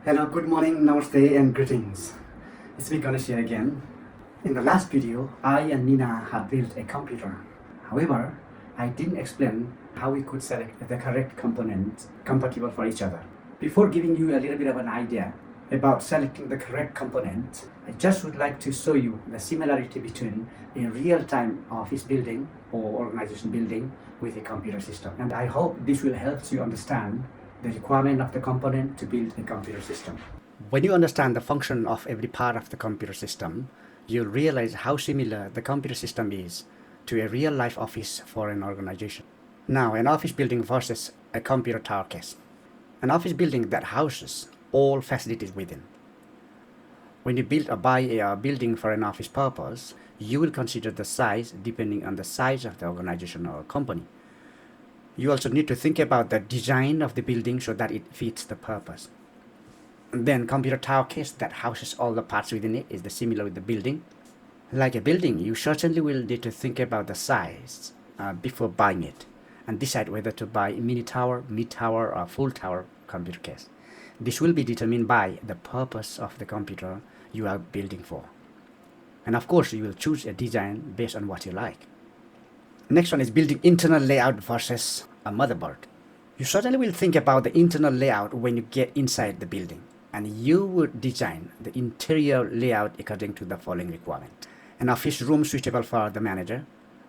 Hello, good morning, namaste, and greetings. It's me Ganesh here again. In the last video, I and Nina had built a computer. However, I didn't explain how we could select the correct components compatible for each other. Before giving you a little bit of an idea about selecting the correct component, I just would like to show you the similarity between a real-time office building or organization building with a computer system. And I hope this will help you understand the requirement of the component to build a computer system. When you understand the function of every part of the computer system, you'll realize how similar the computer system is to a real-life office for an organization. Now, an office building versus a computer tower case. An office building that houses all facilities within. When you build or buy a building for an office purpose, you will consider the size depending on the size of the organization or company. You also need to think about the design of the building so that it fits the purpose. And then computer tower case that houses all the parts within it is similar with the building. Like a building, you certainly will need to think about the size before buying it and decide whether to buy mini tower, mid tower, or full tower computer case. This will be determined by the purpose of the computer you are building for. And of course, you will choose a design based on what you like. Next one is building internal layout versus a motherboard. You certainly will think about the internal layout when you get inside the building, and you would design the interior layout according to the following requirement. An office room suitable for the manager,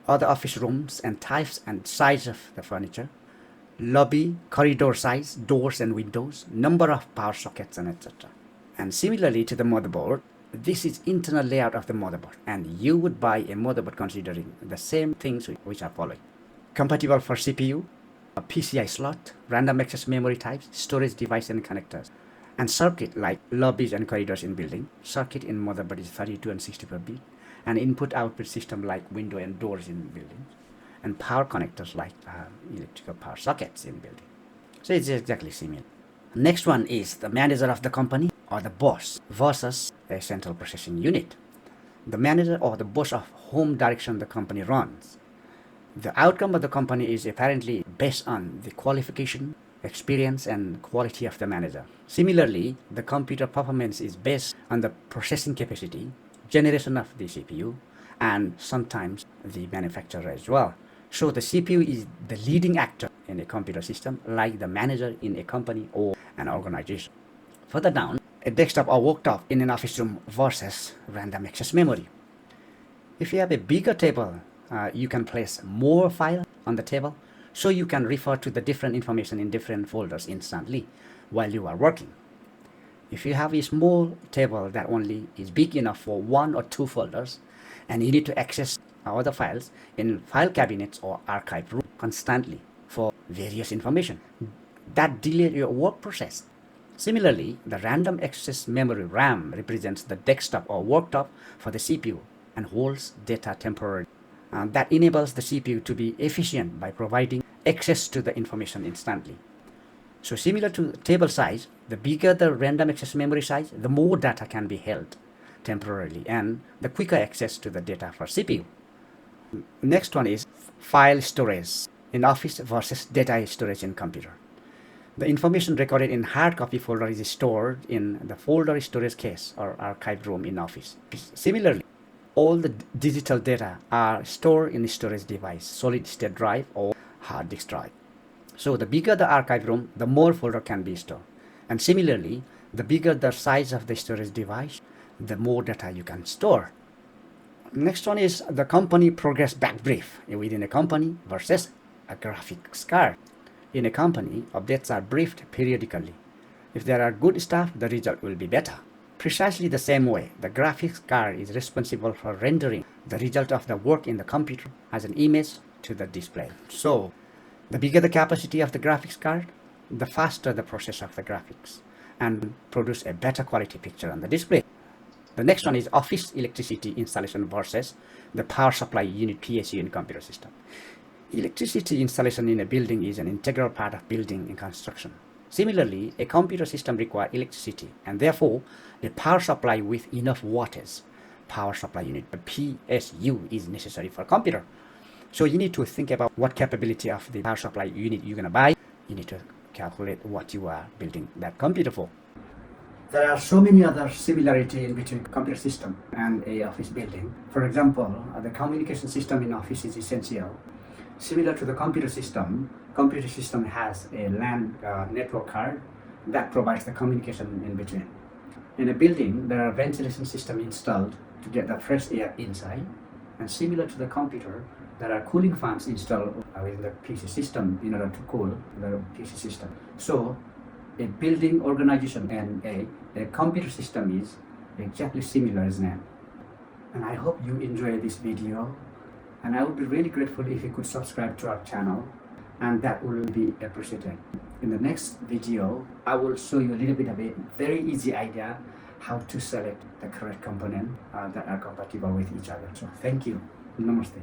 other office rooms and types and size of the furniture, lobby, corridor size, doors and windows, number of power sockets, and etc. And similarly to the motherboard, this is internal layout of the motherboard, and you would buy a motherboard considering the same things which are following. Compatible for CPU, a PCI slot, random access memory types, storage device and connectors, and circuit like lobbies and corridors in building. Circuit in motherboard is 32 and 64-bit, and input-output system like window and doors in buildings, and power connectors like electrical power sockets in building. So it's exactly similar. Next one is the manager of the company or the boss versus a central processing unit. The manager or the boss of whom direction the company runs. The outcome of the company is apparently based on the qualification, experience, and quality of the manager. Similarly, the computer performance is based on the processing capacity, generation of the CPU, and sometimes the manufacturer as well. So the CPU is the leading actor in a computer system, like the manager in a company or an organization. Further down, a desktop or worktop in an office room versus random access memory. If you have a bigger table, you can place more files on the table, so you can refer to the different information in different folders instantly while you are working. If you have a small table that only is big enough for one or two folders, and you need to access other files in file cabinets or archive room constantly for various information, that delays your work process. Similarly, the random access memory RAM represents the desktop or worktop for the CPU and holds data temporarily. That enables the CPU to be efficient by providing access to the information instantly. So similar to table size, the bigger the random access memory size, the more data can be held temporarily and the quicker access to the data for CPU. Next one is file storage in office versus data storage in computer. The information recorded in hard copy folder is stored in the folder storage case or archive room in office. Similarly, all the digital data are stored in a storage device, solid state drive or hard disk drive. So the bigger the archive room, the more folder can be stored. And similarly, the bigger the size of the storage device, the more data you can store. Next one is the company progress back brief within a company versus a graphics card. In a company, updates are briefed periodically. If there are good stuff, the result will be better. Precisely the same way, the graphics card is responsible for rendering the result of the work in the computer as an image to the display. So, the bigger the capacity of the graphics card, the faster the process of the graphics and produce a better quality picture on the display. The next one is office electricity installation versus the power supply unit PSU in computer system. Electricity installation in a building is an integral part of building and construction. Similarly, a computer system requires electricity and therefore a power supply with enough wattage. Power supply unit, the PSU, is necessary for a computer. So you need to think about what capability of the power supply unit you're going to buy. You need to calculate what you are building that computer for. There are so many other similarity in between computer system and a office building. For example, the communication system in office is essential. Similar to the computer system has a LAN network card that provides the communication in between. In a building, there are ventilation system installed to get the fresh air inside, and similar to the computer, there are cooling fans installed within the PC system in order to cool the PC system. So, a building organization and a computer system is exactly similar as NAND. And I hope you enjoy this video, and I would be really grateful if you could subscribe to our channel, and that will be appreciated. In the next video, I will show you a little bit of a very easy idea how to select the correct component that are compatible with each other. So thank you. Namaste.